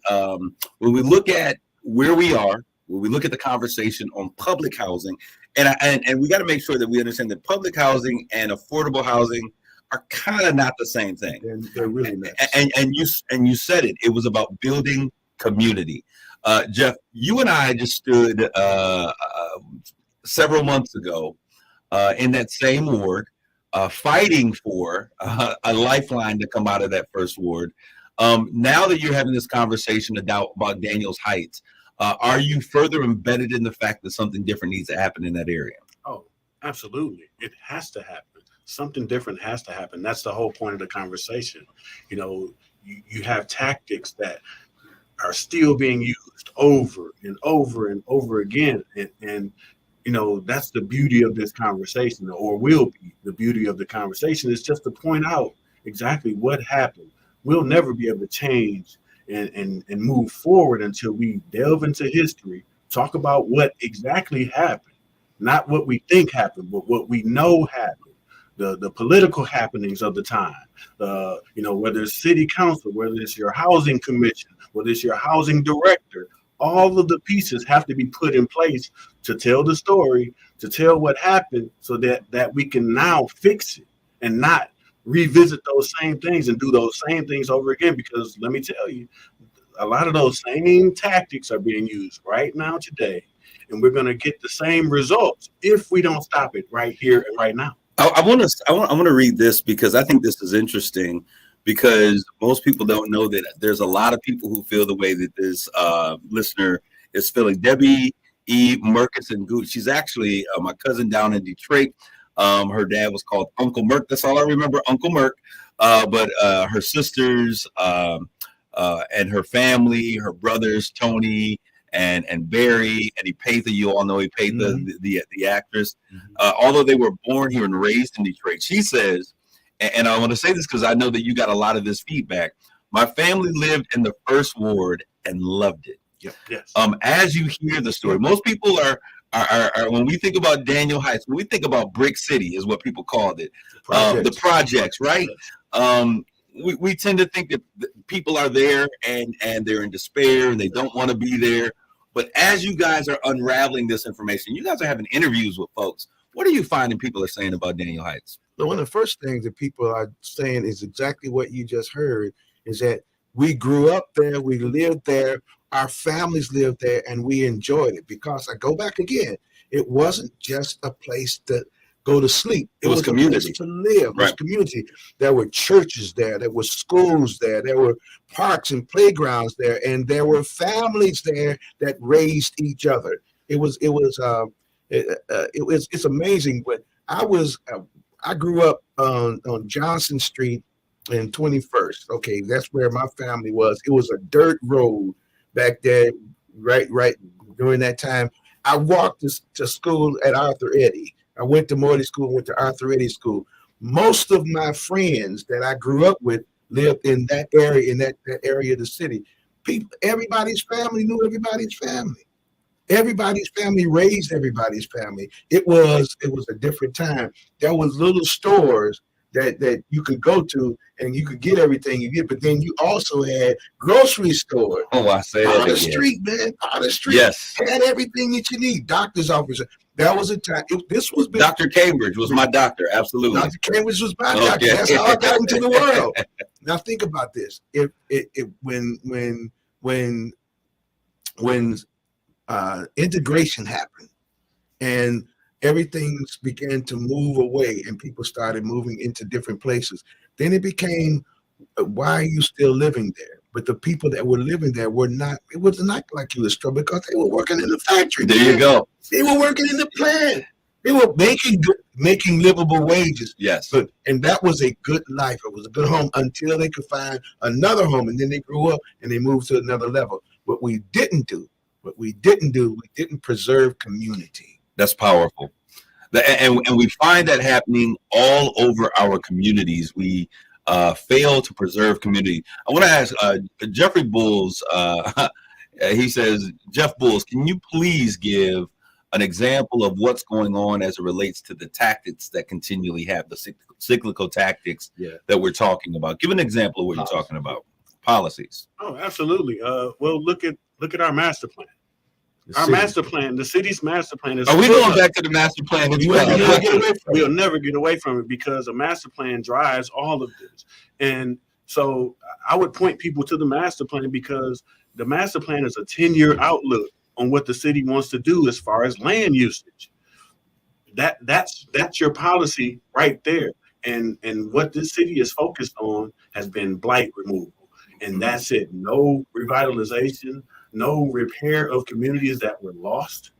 when we look at where we are, when we look at the conversation on public housing, and we got to make sure that we understand that public housing and affordable housing are kind of not the same thing. They're really not. And you said it. It was about building community. Jeff, you and I just stood several months ago in that same ward fighting for a lifeline to come out of that first ward. Now that you're having this conversation about Daniels Heights, are you further embedded in the fact that something different needs to happen in that area? Oh, absolutely. It has to happen. Something different has to happen. That's the whole point of the conversation. You know, you have tactics that are still being used over and over and over again. And you know, that's the beauty of this conversation, or will be the beauty of the conversation, is just to point out exactly what happened. We'll never be able to change and move forward until we delve into history, talk about what exactly happened, not what we think happened, but what we know happened. The political happenings of the time, you know, whether it's city council, whether it's your housing commission, whether it's your housing director, all of the pieces have to be put in place to tell the story, to tell what happened, so that we can now fix it and not revisit those same things and do those same things over again. Because let me tell you, a lot of those same tactics are being used right now today, and we're going to get the same results if we don't stop it right here and right now. I want to read this because I think this is interesting, because most people don't know that there's a lot of people who feel the way that this listener is feeling. Debbie E. Murkison Gooch. She's actually my cousin down in Detroit. Her dad was called Uncle Merk. That's all I remember, Uncle Merk. But her sisters and her family, her brothers, Tony and Barry and Epatha, you all know Epatha, the actress. Although they were born here and raised in Detroit, she says, and I want to say this because I know that you got a lot of this feedback. My family lived in the first ward and loved it. Yep. Yes. As you hear the story, most people are when we think about Daniel Heights, when we think about Brick City is what people called it. The projects, right? We tend to think that people are there and they're in despair and they don't want to be there. But as you guys are unraveling this information, you guys are having interviews with folks. What are you finding people are saying about Daniel Heights? So one of the first things that people are saying is exactly what you just heard, is that we grew up there, we lived there, our families lived there, and we enjoyed it. Because I go back again, it wasn't just a place to go to sleep. It was community. A place to live. It was community. There were churches there. There were schools there. There were parks and playgrounds there, and there were families there that raised each other. It's amazing. But I grew up on Johnson Street in 21st. Okay, that's where my family was. It was a dirt road back there, right during that time. I walked to school at Arthur Eddy. I went to Morley School, went to Arthur Eddy School. Most of my friends that I grew up with lived in that area, that area of the city. Everybody's family knew everybody's family. Everybody's family raised everybody's family. It was a different time. There was little stores that you could go to and you could get everything you get, but then you also had grocery stores. Oh, I say that on the again. street, man. On the street. Yes. Had everything that you need. Doctor's office. That was a time. This was Dr. Cambridge was my doctor. Absolutely. Dr. Cambridge was my doctor. That's how I got into the world. Now think about this. When integration happened and everything began to move away and people started moving into different places, then it became, why are you still living there? But the people that were living there it was not like you was trouble, because they were working in the factory. There you go. They were working in the plant. They were making livable wages. Yes. And that was a good life. It was a good home until they could find another home. And then they grew up and they moved to another level. What we didn't we didn't preserve community. That's powerful. And we find that happening all over our communities. We fail to preserve community. I want to ask Jeffrey Bulls. He says, Jeff Bulls, can you please give an example of what's going on as it relates to the tactics that continually have the cyclical tactics that we're talking about? Give an example of what you're talking about. Policies. Oh, absolutely. Well, look at our master plan. Master plan, the city's master plan is. Are we going back to the master plan? We'll never get away from it, because a master plan drives all of this. And so I would point people to the master plan, because the master plan is a 10-year outlook on what the city wants to do as far as land usage. That's your policy right there. And what this city is focused on has been blight removal. And that's it. No revitalization, no repair of communities that were lost.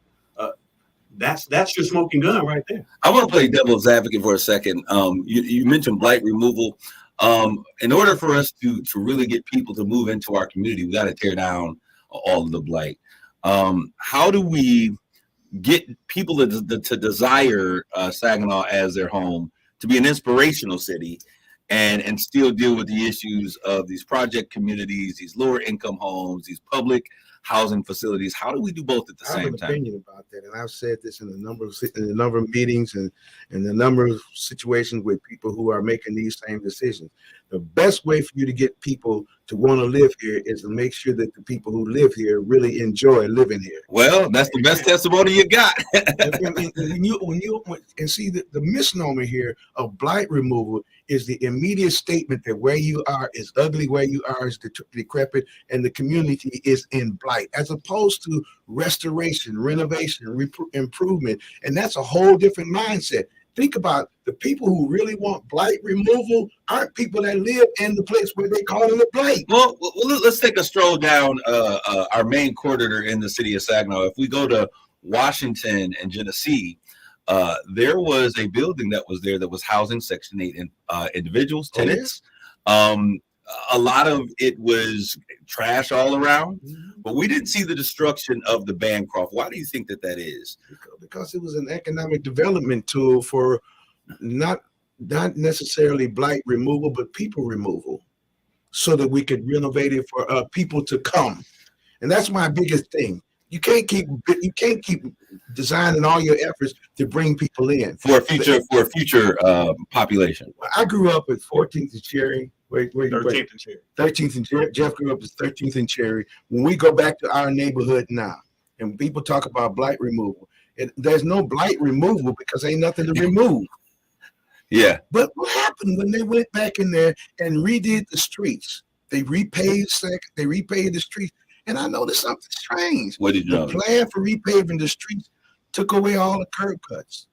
That's your smoking gun right there. I want to play devil's advocate for a second. You mentioned blight removal. In order for us to really get people to move into our community, we got to tear down all of the blight. How do we get people to desire Saginaw as their home, to be an inspirational city, and still deal with the issues of these project communities, these lower income homes, these public housing facilities? How do we do both at the same time? I have an opinion about that, and I've said this in a number of meetings and a number of situations with people who are making these same decisions. The best way for you to get people to want to live here is to make sure that the people who live here really enjoy living here. Well, that's the best testimony you got. And see the misnomer here of blight removal is the immediate statement that where you are is ugly, where you are is decrepit, and the community is in blight, as opposed to restoration, renovation, improvement. And that's a whole different mindset. Think about the people who really want blight removal aren't people that live in the place where they call it a blight. Well, let's take a stroll down our main corridor in the city of Saginaw. If we go to Washington and Genesee, there was a building that was there that was housing Section 8 individuals, tenants. A lot of it was trash all around, but we didn't see the destruction of the Bancroft. Why do you think that is? Because it was an economic development tool for not necessarily blight removal, but people removal, so that we could renovate it for people to come. And that's my biggest thing. You can't keep designing all your efforts to bring people in for a future population. I grew up at 14th and Cherry. 13th and Cherry. 13th and Cherry. Jeff grew up at 13th and Cherry. When we go back to our neighborhood now, and people talk about blight removal, there's no blight removal because ain't nothing to remove. Yeah. But what happened when they went back in there and redid the streets? They repaved the streets. And I noticed something strange. What did you know? The plan for repaving the streets took away all the curb cuts.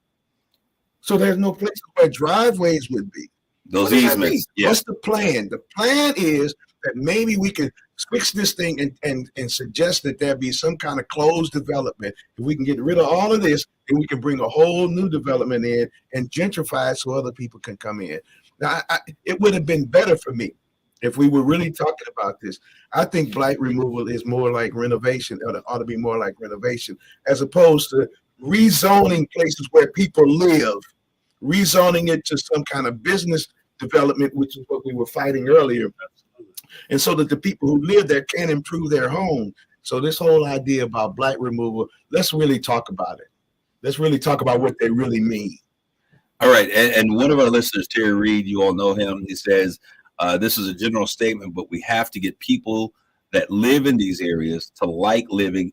So there's no place where driveways would be. Those easements. Yeah. What's the plan? The plan is that maybe we can fix this thing and suggest that there be some kind of closed development. If we can get rid of all of this, then we can bring a whole new development in and gentrify it so other people can come in. Now, it would have been better for me if we were really talking about this. I think blight removal is more like renovation, or it ought to be more like renovation, as opposed to rezoning places where people live, rezoning it to some kind of business development, which is what we were fighting earlier. And so that the people who live there can improve their home. So this whole idea about blight removal, let's really talk about it. Let's really talk about what they really mean. All right. And one of our listeners, Terry Reed, you all know him. He says, this is a general statement, but we have to get people that live in these areas to like living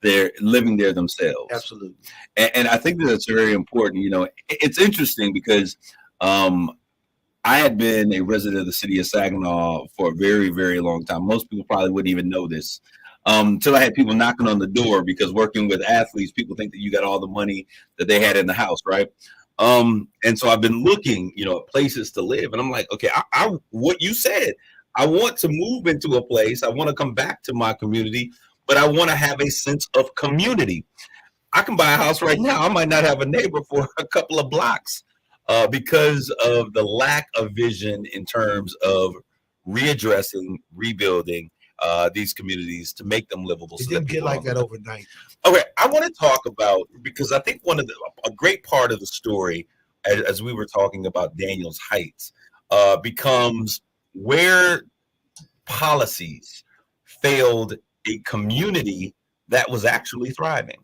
there themselves. Absolutely. And I think that's very important. You know, it's interesting because I had been a resident of the city of Saginaw for a very, very long time. Most people probably wouldn't even know this until I had people knocking on the door, because working with athletes, people think that you got all the money that they had in the house, right? And so I've been looking, at places to live, and I'm like, okay, I what you said, I want to move into a place. I want to come back to my community, but I want to have a sense of community. I can buy a house right now. I might not have a neighbor for a couple of blocks because of the lack of vision in terms of readdressing, rebuilding these communities to make them livable. It didn't get like that overnight. Okay, I want to talk about, because I think a great part of the story, as we were talking about Daniels Heights, becomes where policies failed a community that was actually thriving.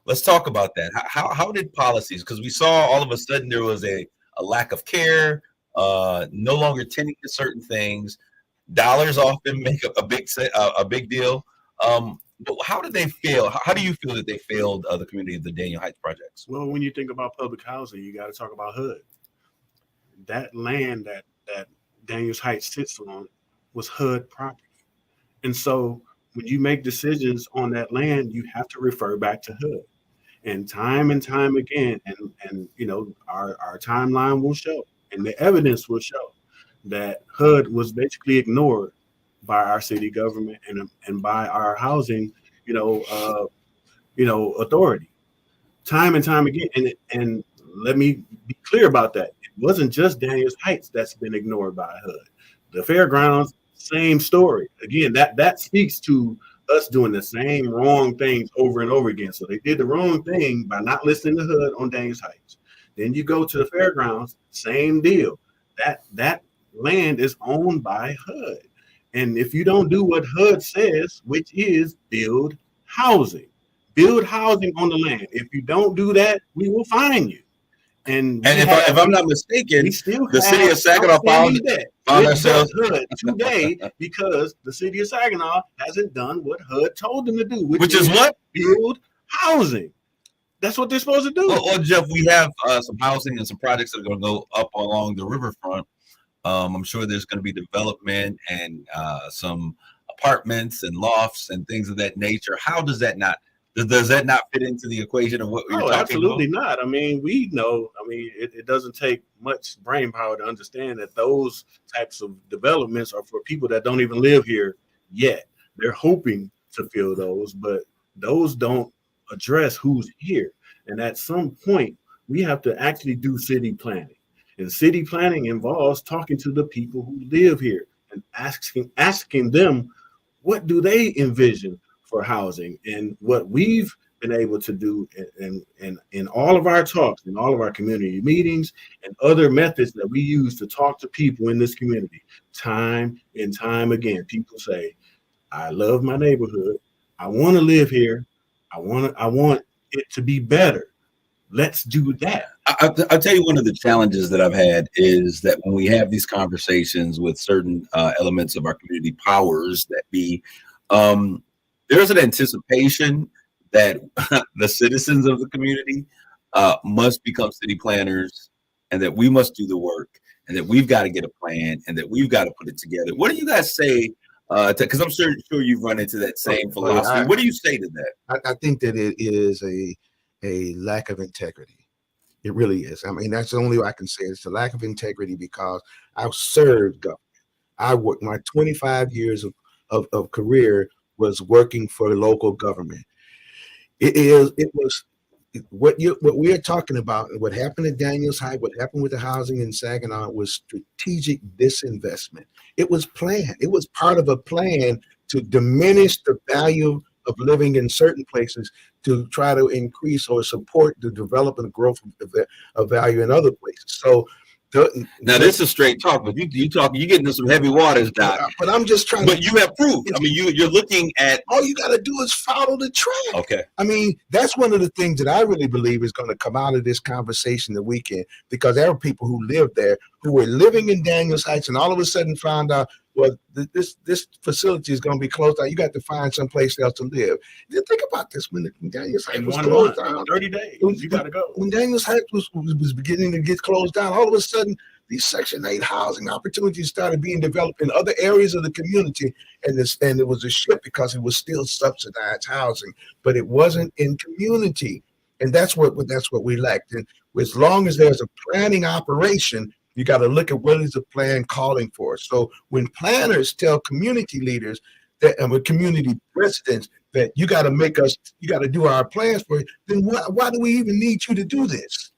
Let's talk about that. How did policies, because we saw all of a sudden there was a lack of care, no longer tending to certain things. Dollars often make a big deal. But how did they fail? How do you feel that they failed the community of the Daniel Heights projects? Well, when you think about public housing, you got to talk about HUD. That land that Daniels Heights sits on was HUD property. And so when you make decisions on that land, you have to refer back to HUD. and time again, and our timeline will show, and the evidence will show that HUD was basically ignored by our city government and by our housing, authority, time and time again. And let me be clear about that. It wasn't just Daniels Heights that's been ignored by HUD. The fairgrounds, same story. Again, that speaks to us doing the same wrong things over and over again. So they did the wrong thing by not listening to HUD on Daniels Heights. Then you go to the fairgrounds, same deal. That land is owned by HUD. And if you don't do what HUD says, which is build housing on the land. If you don't do that, we will fine you. And if I'm not mistaken, the city of Saginaw found ourselves today because the city of Saginaw hasn't done what HUD told them to do, which is what? Build housing. That's what they're supposed to do. Well, Jeff, we have some housing and some projects that are going to go up along the riverfront. I'm sure there's going to be development and some apartments and lofts and things of that nature. How does that not? Does that not fit into the equation of what we're talking absolutely about? Not. I mean, we know. I mean, it doesn't take much brain power to understand that those types of developments are for people that don't even live here yet. They're hoping to fill those, but those don't address who's here. And at some point, we have to actually do city planning. And city planning involves talking to the people who live here and asking them, what do they envision for housing? And what we've been able to do in all of our talks, in all of our community meetings and other methods that we use to talk to people in this community, time and time again, people say, I love my neighborhood. I want to live here. I want it to be better. Let's do that. I'll tell you, one of the challenges that I've had is that when we have these conversations with certain elements of our community powers that be, there's an anticipation that the citizens of the community must become city planners, and that we must do the work, and that we've got to get a plan, and that we've got to put it together. What do you guys say? Because I'm sure you've run into that same philosophy. What do you say to that? I think that it is a lack of integrity. It really is. I mean, that's the only way I can say it. It's a lack of integrity, because I've served government. I worked my 25 years of career was working for local government. It was what we are talking about. What happened at Daniels Heights, what happened with the housing in Saginaw, was strategic disinvestment. It was planned. It was part of a plan to diminish the value of living in certain places to try to increase or support the development and growth of value in other places. So now this is straight talk, but you talking, you getting into some heavy waters, Doc. But I'm just trying. But you have proof. I mean, you're looking at. All you got to do is follow the track. Okay. I mean, that's one of the things that I really believe is going to come out of this conversation the weekend, because there are people who live there who were living in Daniels Heights and all of a sudden found out, well, this facility is going to be closed down. You got to find someplace else to live. You think about this: when Daniels Heights was closed down, 30 days, you got to go. When Daniels Heights was beginning to get closed down, all of a sudden these Section 8 housing opportunities started being developed in other areas of the community, and it was a shift because it was still subsidized housing, but it wasn't in community, and that's what we lacked. And as long as there's a planning operation, you got to look at what is the plan calling for. So when planners tell community leaders that, and with community residents, that you got to do our plans for you, then why do we even need you to do this?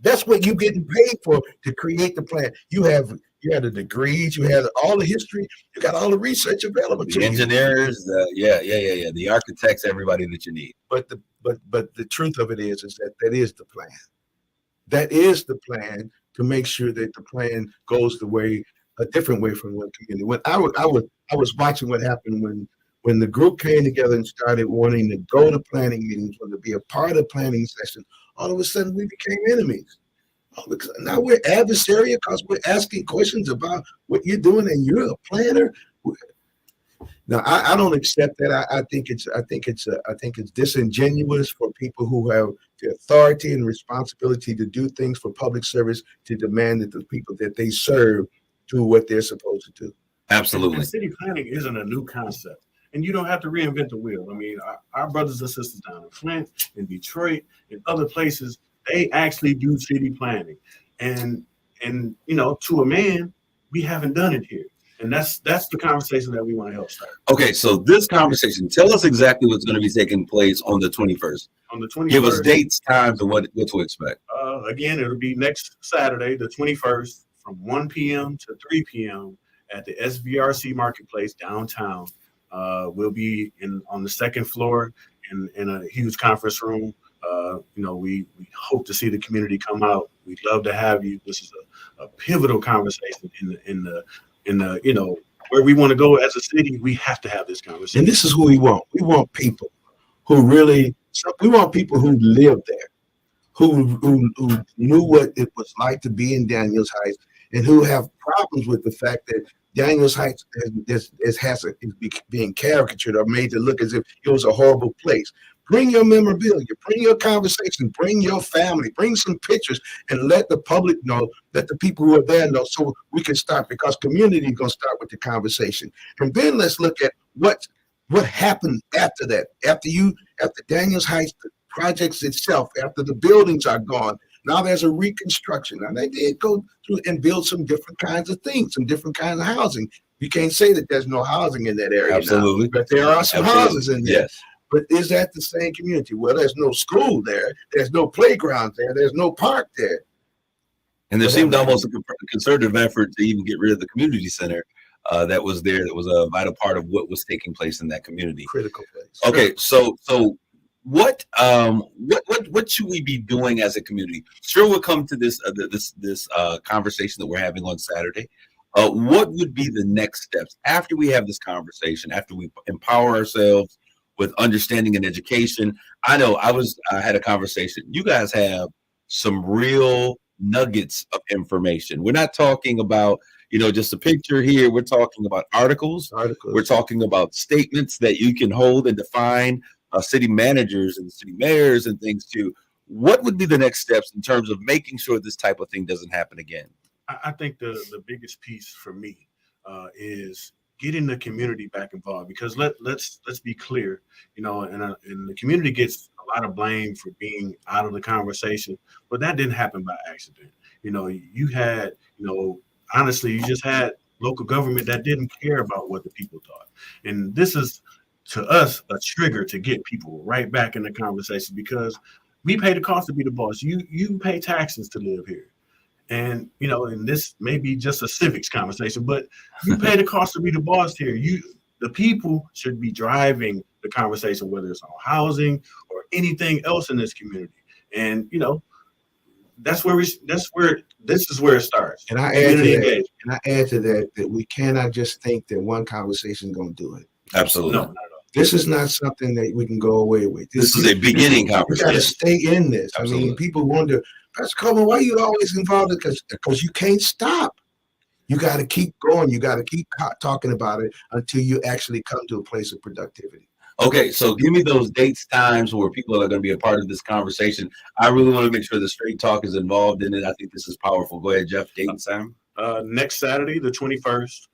That's what you're getting paid for, to create the plan. You had the degrees, you had all the history, you got all the research available to you. The engineers, the architects, everybody that you need. But the truth of it is that is the plan. That is the plan, to make sure that the plan goes a different way from one community. When I was watching what happened when the group came together and started wanting to go to planning meetings, or to be a part of planning sessions, all of a sudden we became enemies. Now we're adversarial because we're asking questions about what you're doing, and you're a planner. Now I don't accept that. I think it's disingenuous for people who have the authority and responsibility to do things for public service to demand that the people that they serve do what they're supposed to do. Absolutely. And city planning isn't a new concept. and you don't have to reinvent the wheel. I mean, our brothers and sisters down in Flint, in Detroit, and other places, they actually do city planning. And to a man, we haven't done it here. And that's the conversation that we want to help start. Okay, so this conversation, tell us exactly what's going to be taking place on the 21st. On the 21st. Give us dates, times, and what to expect. Again, it'll be next Saturday, the 21st, from 1 p.m. to 3 p.m. at the SVRC Marketplace downtown. We'll be on the second floor in a huge conference room. We hope to see the community come out. We'd love to have you. This is a pivotal conversation in the where we want to go as a city. We have to have this conversation. And this is who we want. We want people who really. We want people who live there, who knew what it was like to be in Daniels Heights, and who have problems with the fact that Daniels Heights is being caricatured or made to look as if it was a horrible place. Bring your memorabilia, bring your conversation, bring your family, bring some pictures, and let the public know, let the people who are there know, so we can start, because community is going to start with the conversation. And then let's look at what happened after that, after Daniels Heights, the projects itself, after the buildings are gone. Now there's a reconstruction. Now they did go through and build some different kinds of things, some different kinds of housing. You can't say that there's no housing in that area. Absolutely. Now, but there are some houses in there. Yes. But is that the same community? Well, there's no school there. There's no playground there. There's no park there. And there seemed almost a concerted effort to even get rid of the community center that was there. That was a vital part of what was taking place in that community. Critical place. Okay, so what should we be doing as a community? Sure, we'll come to this conversation that we're having on Saturday. What would be the next steps after we have this conversation? After we empower ourselves with understanding and education? I know I had a conversation. You guys have some real nuggets of information. We're not talking about just a picture here. We're talking about articles. We're talking about statements that you can hold and define city managers and city mayors and things too. What would be the next steps in terms of making sure this type of thing doesn't happen again? I think the biggest piece for me is getting the community back involved, because let's be clear, and the community gets a lot of blame for being out of the conversation, but that didn't happen by accident. You had, honestly, you just had local government that didn't care about what the people thought. And this is, to us, a trigger to get people right back in the conversation, because we pay the cost to be the boss. You pay taxes to live here. And, and this may be just a civics conversation, but you pay the cost to be the boss here. The people should be driving the conversation, whether it's on housing or anything else in this community. And, this is where it starts. And I add to that we cannot just think that one conversation is going to do it. Absolutely. No, not at all. This is not something that we can go away with. This is a beginning conversation. We got to stay in this. Absolutely. I mean, people wonder, Pastor Coleman, why are you always involved? Because you can't stop. You got to keep going. You got to keep talking about it until you actually come to a place of productivity. Okay, so give me those dates, times where people are going to be a part of this conversation. I really want to make sure the Straight Talk is involved in it. I think this is powerful. Go ahead, Jeff. Date and time. Next Saturday, the 21st,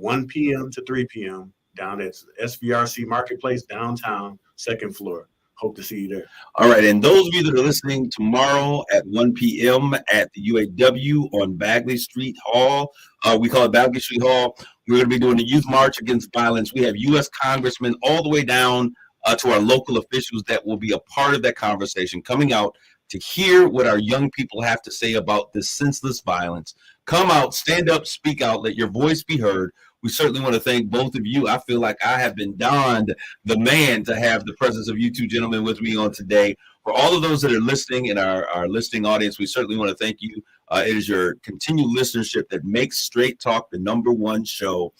1 p.m. to 3 p.m. down at SVRC Marketplace downtown, second floor. Hope to see you there. All right. And those of you that are listening tomorrow at 1 p.m. at the UAW on Bagley Street Hall, we call it Bagley Street Hall. We're going to be doing the Youth March Against Violence. We have U.S. congressmen all the way down to our local officials that will be a part of that conversation, coming out to hear what our young people have to say about this senseless violence. Come out, stand up, speak out, let your voice be heard. We certainly want to thank both of you. I feel like I have been donned the man to have the presence of you two gentlemen with me on today. For all of those that are listening in our listening audience, we certainly want to thank you. It is your continued listenership that makes Straight Talk the #1 show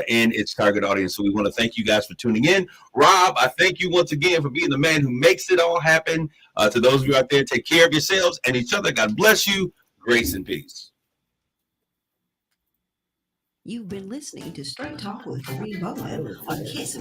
in its target audience. So we want to thank you guys for tuning in. Rob, I thank you once again for being the man who makes it all happen. To those of you out there, take care of yourselves and each other. God bless you. Grace and peace. You've been listening to Straight Talk with Kareem Bowen on Kiss